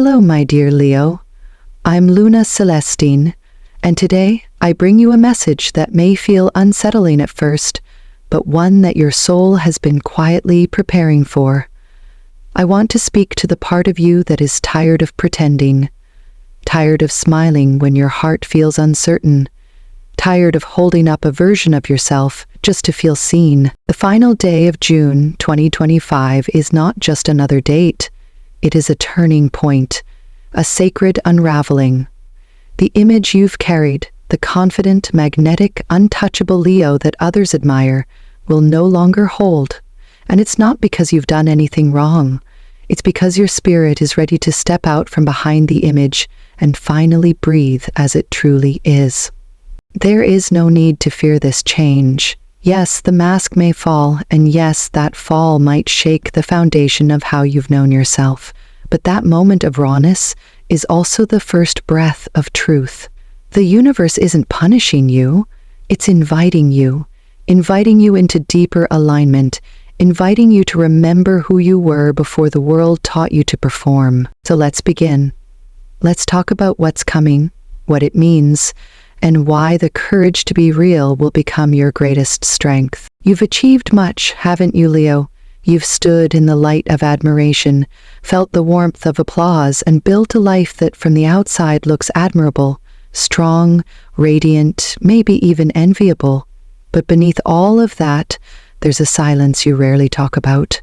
Hello, my dear Leo. I'm Luna Celestine, and today I bring you a message that may feel unsettling at first, but one that your soul has been quietly preparing for. I want to speak to the part of you that is tired of pretending, tired of smiling when your heart feels uncertain, tired of holding up a version of yourself just to feel seen. The final day of June 2025 is not just another date. It is a turning point, a sacred unraveling. The image you've carried, the confident, magnetic, untouchable Leo that others admire, will no longer hold. And it's not because you've done anything wrong. It's because your spirit is ready to step out from behind the image and finally breathe as it truly is. There is no need to fear this change. Yes, the mask may fall, and yes, that fall might shake the foundation of how you've known yourself. But that moment of rawness is also the first breath of truth. The universe isn't punishing you, it's inviting you into deeper alignment, inviting you to remember who you were before the world taught you to perform. So let's begin. Let's talk about what's coming, what it means, and why the courage to be real will become your greatest strength. You've achieved much, haven't you, Leo? You've stood in the light of admiration, felt the warmth of applause, and built a life that from the outside looks admirable, strong, radiant, maybe even enviable. But beneath all of that, there's a silence you rarely talk about,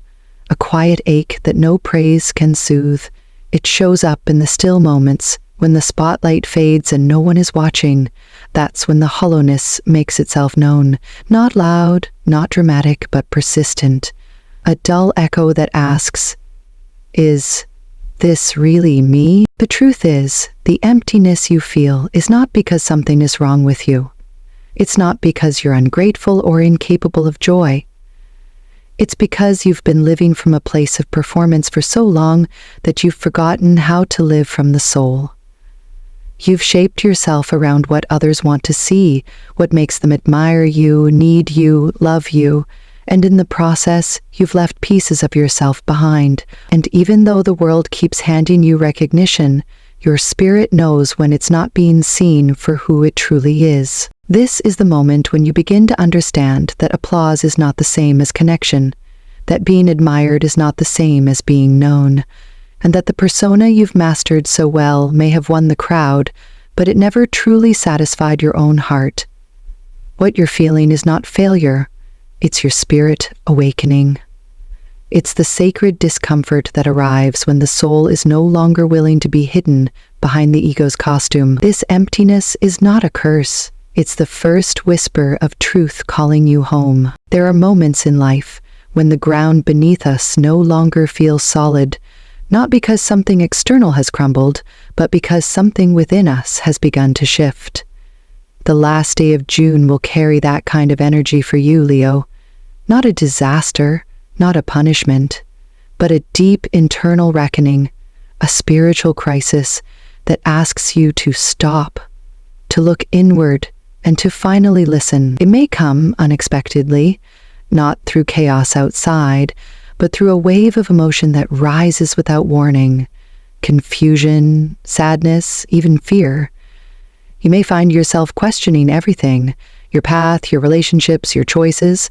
a quiet ache that no praise can soothe. It shows up in the still moments, when the spotlight fades and no one is watching. That's when the hollowness makes itself known. Not loud, not dramatic, but persistent. A dull echo that asks, is this really me? The truth is, the emptiness you feel is not because something is wrong with you. It's not because you're ungrateful or incapable of joy. It's because you've been living from a place of performance for so long that you've forgotten how to live from the soul. You've shaped yourself around what others want to see, what makes them admire you, need you, love you, and in the process, you've left pieces of yourself behind. And even though the world keeps handing you recognition, your spirit knows when it's not being seen for who it truly is. This is the moment when you begin to understand that applause is not the same as connection, that being admired is not the same as being known, and that the persona you've mastered so well may have won the crowd, but it never truly satisfied your own heart. What you're feeling is not failure, it's your spirit awakening. It's the sacred discomfort that arrives when the soul is no longer willing to be hidden behind the ego's costume. This emptiness is not a curse. It's the first whisper of truth calling you home. There are moments in life when the ground beneath us no longer feels solid, not because something external has crumbled, but because something within us has begun to shift. The last day of June will carry that kind of energy for you, Leo. Not a disaster, not a punishment, but a deep internal reckoning, a spiritual crisis that asks you to stop, to look inward, and to finally listen. It may come unexpectedly, not through chaos outside, but through a wave of emotion that rises without warning. Confusion, sadness, even fear. You may find yourself questioning everything, your path, your relationships, your choices,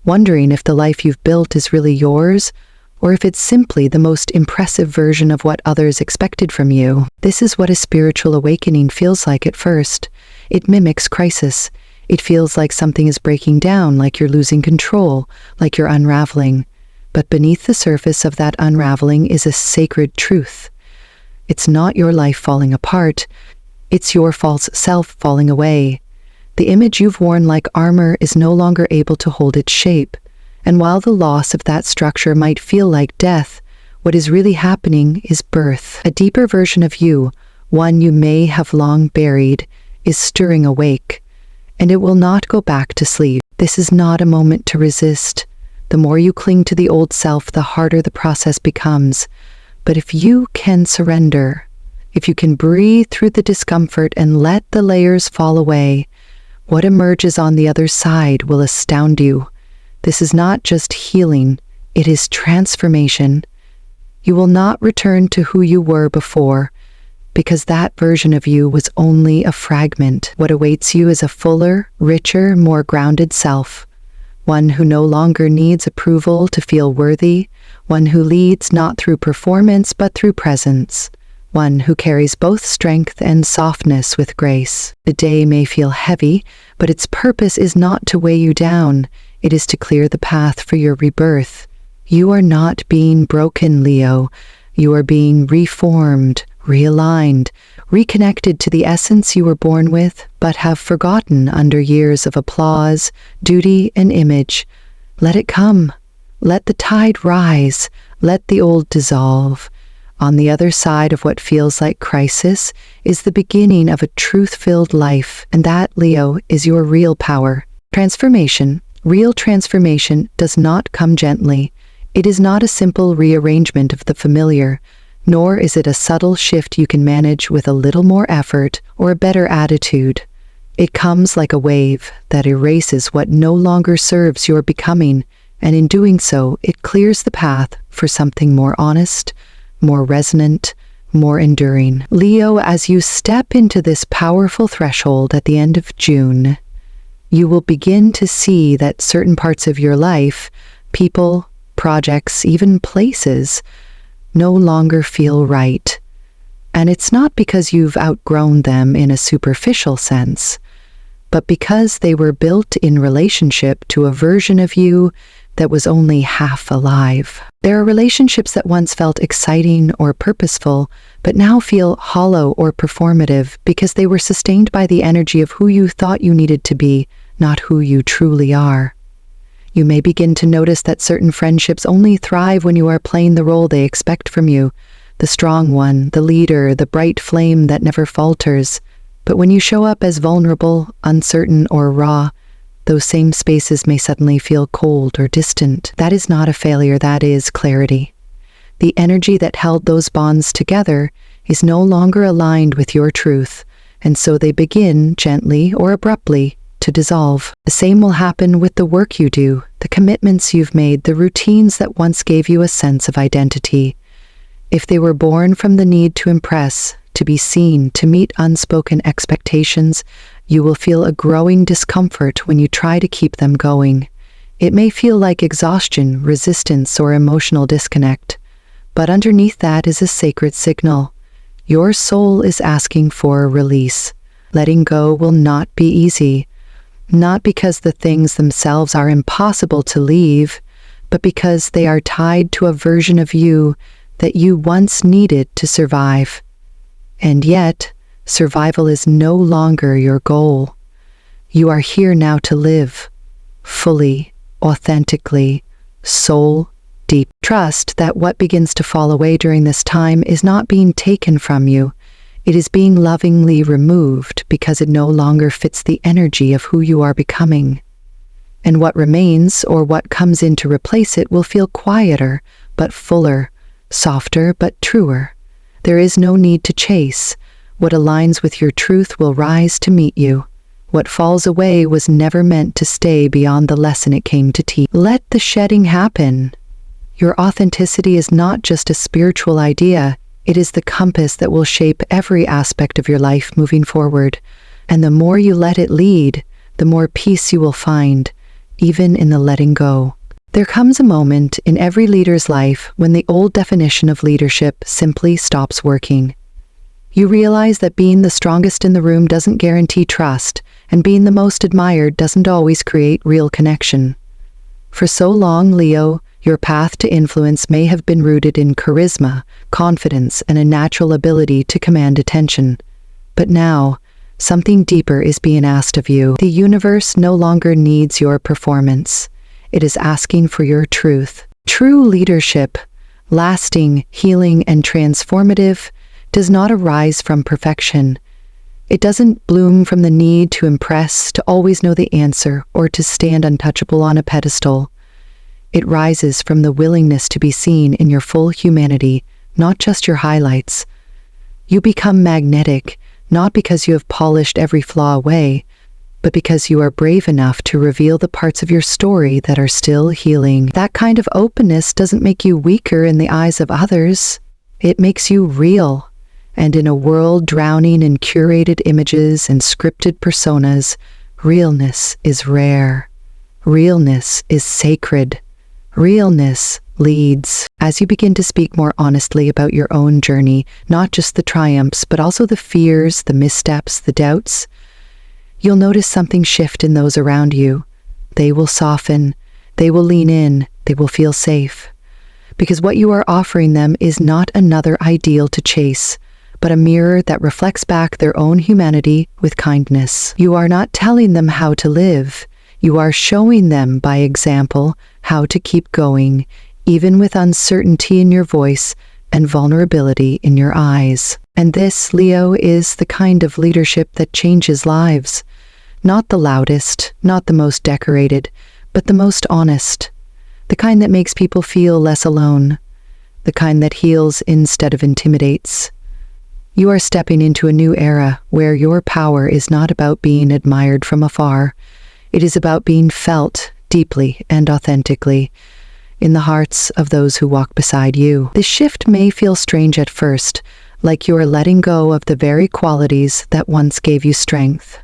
wondering if the life you've built is really yours, or if it's simply the most impressive version of what others expected from you. This is what a spiritual awakening feels like at first. It mimics crisis. It feels like something is breaking down, like you're losing control, like you're unraveling. But beneath the surface of that unraveling is a sacred truth. It's not your life falling apart. It's your false self falling away. The image you've worn like armor is no longer able to hold its shape. And while the loss of that structure might feel like death, what is really happening is birth. A deeper version of you, one you may have long buried, is stirring awake. And it will not go back to sleep. This is not a moment to resist. The more you cling to the old self, the harder the process becomes. But if you can surrender, if you can breathe through the discomfort and let the layers fall away, what emerges on the other side will astound you. This is not just healing, it is transformation. You will not return to who you were before, because that version of you was only a fragment. What awaits you is a fuller, richer, more grounded self. One who no longer needs approval to feel worthy, one who leads not through performance but through presence, one who carries both strength and softness with grace. The day may feel heavy, but its purpose is not to weigh you down, it is to clear the path for your rebirth. You are not being broken, Leo. You are being reformed, realigned, reconnected to the essence you were born with, but have forgotten under years of applause, duty, and image. Let it come. Let the tide rise. Let the old dissolve. On the other side of what feels like crisis is the beginning of a truth-filled life, and that, Leo, is your real power. Transformation, real transformation, does not come gently. It is not a simple rearrangement of the familiar, nor is it a subtle shift you can manage with a little more effort or a better attitude. It comes like a wave that erases what no longer serves your becoming, and in doing so, it clears the path for something more honest, more resonant, more enduring. Leo, as you step into this powerful threshold at the end of June, you will begin to see that certain parts of your life, people, projects, even places, no longer feel right. And it's not because you've outgrown them in a superficial sense, but because they were built in relationship to a version of you that was only half alive. There are relationships that once felt exciting or purposeful, but now feel hollow or performative because they were sustained by the energy of who you thought you needed to be, not who you truly are. You may begin to notice that certain friendships only thrive when you are playing the role they expect from you, the strong one, the leader, the bright flame that never falters. But when you show up as vulnerable, uncertain, or raw, those same spaces may suddenly feel cold or distant. That is not a failure, that is clarity. The energy that held those bonds together is no longer aligned with your truth, and so they begin, gently or abruptly, to dissolve. The same will happen with the work you do, the commitments you've made, the routines that once gave you a sense of identity. If they were born from the need to impress, to be seen, to meet unspoken expectations, you will feel a growing discomfort when you try to keep them going. It may feel like exhaustion, resistance, or emotional disconnect, but underneath that is a sacred signal. Your soul is asking for a release. Letting go will not be easy, not because the things themselves are impossible to leave, but because they are tied to a version of you that you once needed to survive. And yet, survival is no longer your goal. You are here now to live, fully, authentically, soul deep. Trust that what begins to fall away during this time is not being taken from you. It is being lovingly removed because it no longer fits the energy of who you are becoming. And what remains, or what comes in to replace it, will feel quieter, but fuller, softer, but truer. There is no need to chase. What aligns with your truth will rise to meet you. What falls away was never meant to stay beyond the lesson it came to teach. Let the shedding happen. Your authenticity is not just a spiritual idea. It is the compass that will shape every aspect of your life moving forward. And the more you let it lead, the more peace you will find, even in the letting go. There comes a moment in every leader's life when the old definition of leadership simply stops working. You realize that being the strongest in the room doesn't guarantee trust, and being the most admired doesn't always create real connection. For so long, Leo, your path to influence may have been rooted in charisma, confidence, and a natural ability to command attention. But now, something deeper is being asked of you. The universe no longer needs your performance. It is asking for your truth. True leadership, lasting, healing, and transformative, does not arise from perfection. It doesn't bloom from the need to impress, to always know the answer, or to stand untouchable on a pedestal. It rises from the willingness to be seen in your full humanity, not just your highlights. You become magnetic, not because you have polished every flaw away, but because you are brave enough to reveal the parts of your story that are still healing. That kind of openness doesn't make you weaker in the eyes of others. It makes you real. And in a world drowning in curated images and scripted personas, realness is rare. Realness is sacred. Realness leads. As you begin to speak more honestly about your own journey, not just the triumphs, but also the fears, the missteps, the doubts, you'll notice something shift in those around you. They will soften, they will lean in, they will feel safe. Because what you are offering them is not another ideal to chase, but a mirror that reflects back their own humanity with kindness. You are not telling them how to live. You are showing them by example how to keep going, even with uncertainty in your voice and vulnerability in your eyes. And this, Leo, is the kind of leadership that changes lives. Not the loudest, not the most decorated, but the most honest. The kind that makes people feel less alone. The kind that heals instead of intimidates. You are stepping into a new era where your power is not about being admired from afar. It is about being felt deeply and authentically in the hearts of those who walk beside you. This shift may feel strange at first, like you are letting go of the very qualities that once gave you strength.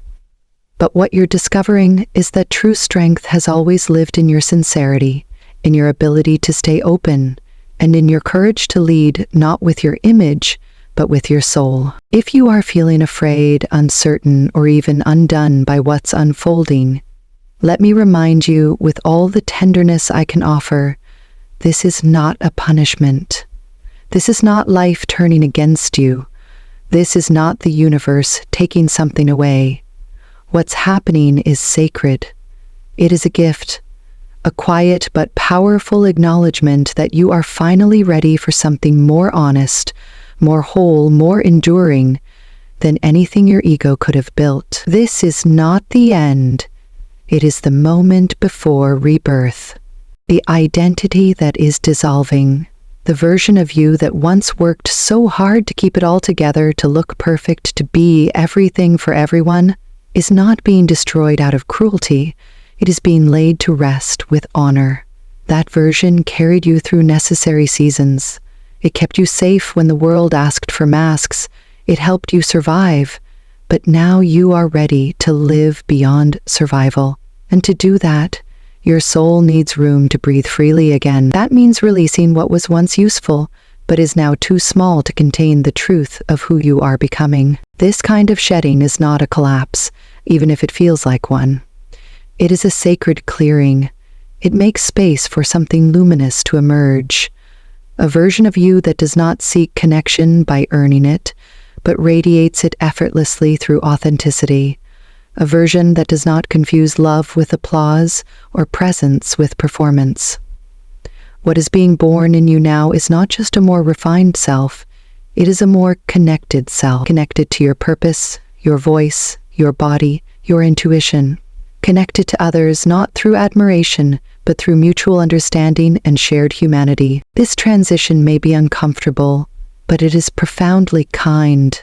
But what you're discovering is that true strength has always lived in your sincerity, in your ability to stay open, and in your courage to lead not with your image, but with your soul. If you are feeling afraid, uncertain, or even undone by what's unfolding, let me remind you with all the tenderness I can offer, this is not a punishment. This is not life turning against you. This is not the universe taking something away. What's happening is sacred. It is a gift, a quiet but powerful acknowledgement that you are finally ready for something more honest, more whole, more enduring than anything your ego could have built. This is not the end. It is the moment before rebirth. The identity that is dissolving. The version of you that once worked so hard to keep it all together, to look perfect, to be everything for everyone, is not being destroyed out of cruelty. It is being laid to rest with honor. That version carried you through necessary seasons. It kept you safe when the world asked for masks. It helped you survive. But now you are ready to live beyond survival. And to do that, your soul needs room to breathe freely again. That means releasing what was once useful, but is now too small to contain the truth of who you are becoming. This kind of shedding is not a collapse, even if it feels like one. It is a sacred clearing. It makes space for something luminous to emerge. A version of you that does not seek connection by earning it, but radiates it effortlessly through authenticity. A version that does not confuse love with applause or presence with performance. What is being born in you now is not just a more refined self, it is a more connected self, connected to your purpose, your voice, your body, your intuition. Connected to others not through admiration, but through mutual understanding and shared humanity. This transition may be uncomfortable, but it is profoundly kind.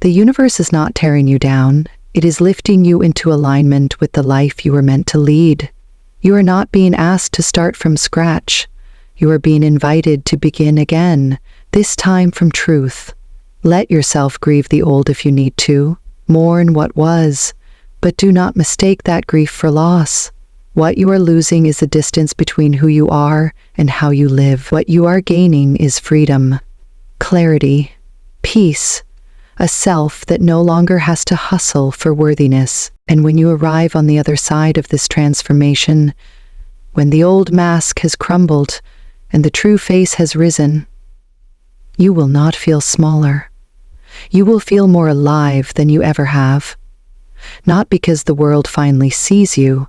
The universe is not tearing you down. It is lifting you into alignment with the life you were meant to lead. You are not being asked to start from scratch. You are being invited to begin again, this time from truth. Let yourself grieve the old if you need to. Mourn what was, but do not mistake that grief for loss. What you are losing is the distance between who you are and how you live. What you are gaining is freedom, clarity, peace, a self that no longer has to hustle for worthiness. And when you arrive on the other side of this transformation, when the old mask has crumbled and the true face has risen, you will not feel smaller. You will feel more alive than you ever have. Not because the world finally sees you,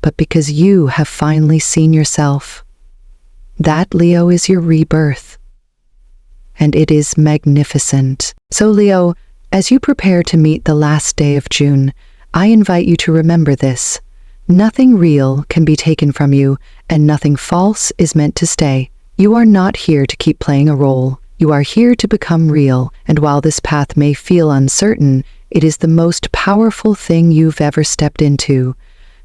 but because you have finally seen yourself. That, Leo, is your rebirth. And it is magnificent. So, Leo, as you prepare to meet the last day of June, I invite you to remember this. Nothing real can be taken from you, and nothing false is meant to stay. You are not here to keep playing a role. You are here to become real, and while this path may feel uncertain, It is the most powerful thing you've ever stepped into,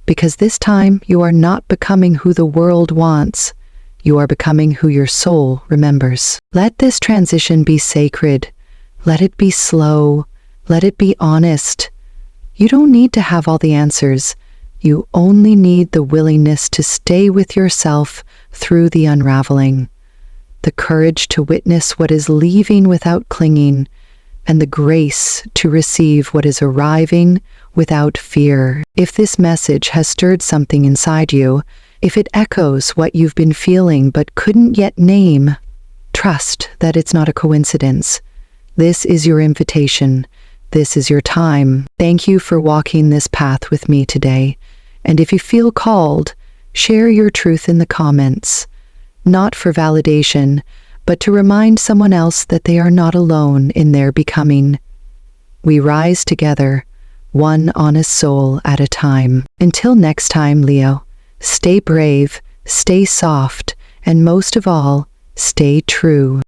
because this time you are not becoming who the world wants. You are becoming who your soul remembers. Let this transition be sacred. Let it be slow. Let it be honest. You don't need to have all the answers. You only need the willingness to stay with yourself through the unraveling, the courage to witness what is leaving without clinging, and the grace to receive what is arriving without fear. If this message has stirred something inside you, if it echoes what you've been feeling but couldn't yet name, trust that it's not a coincidence. This is your invitation. This is your time. Thank you for walking this path with me today. And if you feel called, share your truth in the comments, not for validation, but to remind someone else that they are not alone in their becoming. We rise together, one honest soul at a time. Until next time, Leo, stay brave, stay soft, and most of all, stay true.